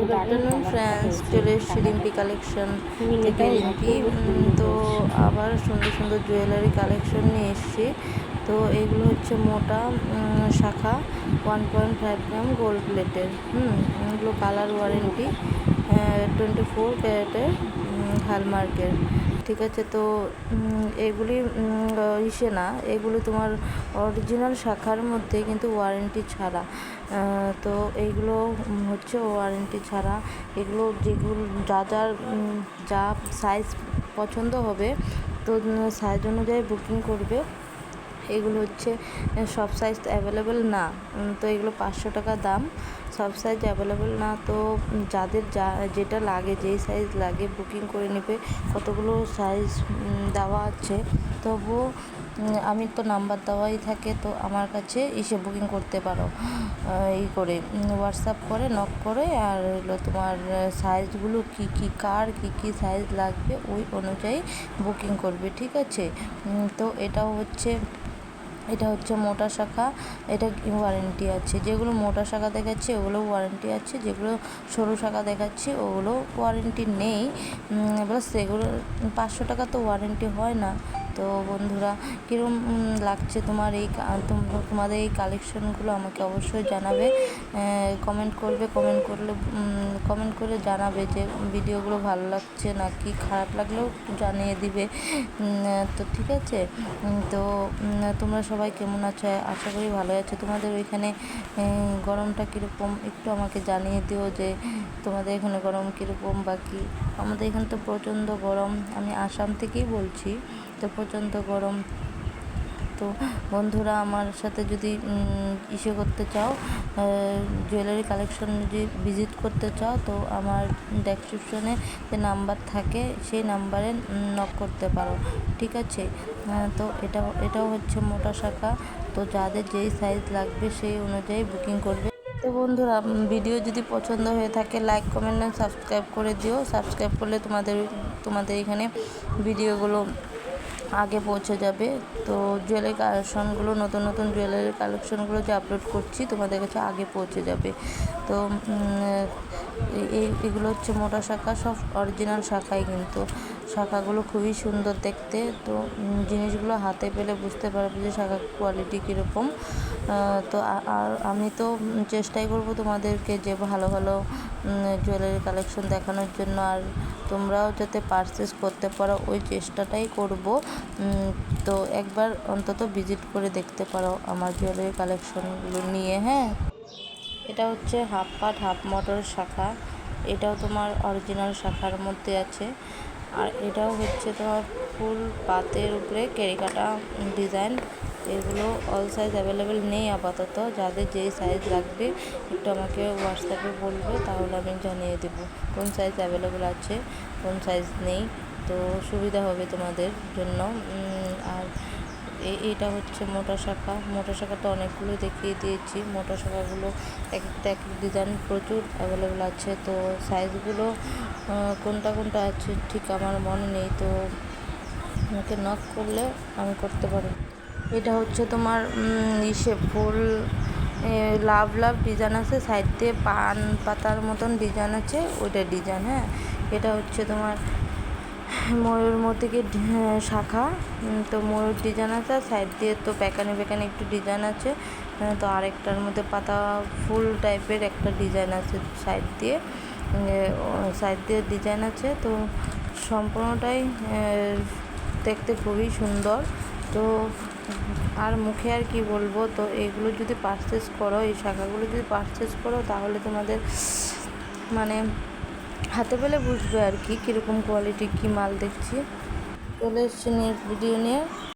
Good afternoon friends, চলে এসেছি Rimpi collection থেকে। রিম্পি তো আবার সুন্দর সুন্দর জুয়েলারি কালেকশন নিয়ে এসেছি। তো এগুলো হচ্ছে মোটা শাখা 1.5 গ্রাম গোল্ড প্লেটের। এগুলো কালার ওয়ারেন্টি, 24 ক্যারেটের হলমার্কের। ঠিক আছে, তো এগুলি ইসে না, এগুলি তোমার অরিজিনাল শাখার মধ্যে কিন্তু ওয়ারেন্টি ছাড়া। তো এইগুলো হচ্ছে ওয়ারেন্টি ছাড়া। এগুলো যেগুলো যা সাইজ পছন্দ হবে, তো সাইজ অনুযায়ী বুকিং করবে। এগুলো হচ্ছে সব সাইজ অ্যাভেলেবেল না, তো এগুলো 500 টাকা দাম। সব সাইজ অ্যাভেলেবেল না, তো যাদের যেটা লাগে, যেই সাইজ লাগে বুকিং করে নেবে। কতগুলো সাইজ দেওয়া আছে, তবুও আমি তো নাম্বার দেওয়াই থাকে, তো আমার কাছে এসে বুকিং করতে পারো। এই করে হোয়াটসঅ্যাপ করে নক করে, আর হলো তোমার সাইজগুলো কার কী সাইজ লাগবে ওই অনুযায়ী বুকিং করবে। ঠিক আছে, তো এটা হচ্ছে মোটা শাখা, এটা ওয়ারেন্টি আছে। যেগুলো মোটা শাখা দেখাচ্ছি ওগুলো ওয়ারেন্টি আছে, যেগুলো সরু শাখা দেখাচ্ছি ওগুলো ওয়ারেন্টি নেই। প্লাস সেগুলো 500 টাকা তো ওয়ারেন্টি হয় না। তো বন্ধুরা, কীরকম লাগছে তোমাদের এই কালেকশনগুলো আমাকে অবশ্যই জানাবে। কমেন্ট করে জানাবে যে ভিডিওগুলো ভালো লাগছে নাকি খারাপ লাগলেও একটু জানিয়ে দিবে। তো ঠিক আছে, তো তোমরা সবাই কেমন আছো? আশা করি ভালো আছো। তোমাদের ওইখানে গরমটা কীরকম একটু আমাকে জানিয়ে দিও, যে তোমাদের এখানে গরম কীরকম বা কী। আমাদের এখানে তো প্রচণ্ড গরম, আমি আসাম থেকেই বলছি, তো প্রচণ্ড গরম। তো বন্ধুরা, আমার সাথে যদি করতে চাও, জুয়েলারি কালেকশন যদি ভিজিট করতে চাও, তো আমার ডেসক্রিপশনে যে নাম্বার থাকে সেই নাম্বারে নক করতে পারো। ঠিক আছে, তো এটাও হচ্ছে মোটা শাখা। তো যাদের যেই সাইজ লাগবে সেই অনুযায়ী বুকিং করবে। তো বন্ধুরা, ভিডিও যদি পছন্দ হয়ে থাকে লাইক কমেন্ট আর সাবস্ক্রাইব করে দিও। সাবস্ক্রাইব করলে তোমাদের এখানে ভিডিওগুলো আগে পৌঁছে যাবে। তো জুয়েলারি কালেকশনগুলো, নতুন জুয়েলারি কালেকশনগুলো যে আপলোড করছি তোমাদের কাছে আগে পৌঁছে যাবে। তো এগুলো হচ্ছে মোটা শাখা, সব অরিজিনাল শাখাই, কিন্তু শাখাগুলো খুবই সুন্দর দেখতে। তো জিনিসগুলো হাতে পেলে বুঝতে পারবে যে শাখার কোয়ালিটি কীরকম। তো আর আমি তো চেষ্টাই করব তোমাদেরকে যে ভালো ভালো জুয়েলারি কালেকশন দেখানোর জন্য, আর তোমরাও যাতে পারচেস করতে পারো ওই চেষ্টাটাই করব। তো একবার অন্তত ভিজিট করে দেখতে পারো আমার জুয়েলারি কালেকশনগুলো নিয়ে। হ্যাঁ, এটা হচ্ছে হাফ পাট হাফ মোটর শাখা, এটাও তোমার অরিজিনাল শাখার মধ্যে আছে। আর এটাও হচ্ছে তোমার ফুল পাতের উপরে কেরিকাটা ডিজাইন। এগুলো অল সাইজ অ্যাভেলেবেল নেই আপাতত। যাদের যেই সাইজ লাগবে একটু আমাকে হোয়াটসঅ্যাপে বলবে, তাহলে আমি জানিয়ে দেবো কোন সাইজ অ্যাভেলেবেল আছে, কোন সাইজ নেই। তো সুবিধা হবে তোমাদের জন্য। আর এইটা হচ্ছে মোটা শাখা তো অনেকগুলো দেখিয়ে দিয়েছি। মোটা শাখাগুলো এক এক ডিজাইন প্রচুর অ্যাভেলেবেল আছে। তো সাইজগুলো কোনটা আছে ঠিক আমার মনে নেই, তো আমাকে নক করলে আমি করতে পারি। এটা হচ্ছে তোমার ফুল লাভ ডিজাইন আছে, সাইড দিয়ে পান পাতার মতন ডিজাইন আছে, ওইটা ডিজাইন। হ্যাঁ, এটা হচ্ছে তোমার ময়ূর মোতিকের শাখা। তো ময়ূর ডিজাইন আছে, সাইড দিয়ে তো বেকানি একটু ডিজাইন আছে। তো আরেকটার মধ্যে পাতা ফুল টাইপের একটা ডিজাইন আছে সাইড দিয়ে ডিজাইন আছে। তো সম্পূর্ণটাই দেখতে খুবই সুন্দর। তো আর মুখে আর কি বলবো, তো এগুলো যদি পারচেস করো, এই শাখাগুলো যদি পারচেস করো, তাহলে তোমাদের মানে হাতে পেলে বুঝবে আর কি কীরকম কোয়ালিটি, কী মাল দেখছি। চলে এসছি নেক্সট ভিডিও নিয়ে।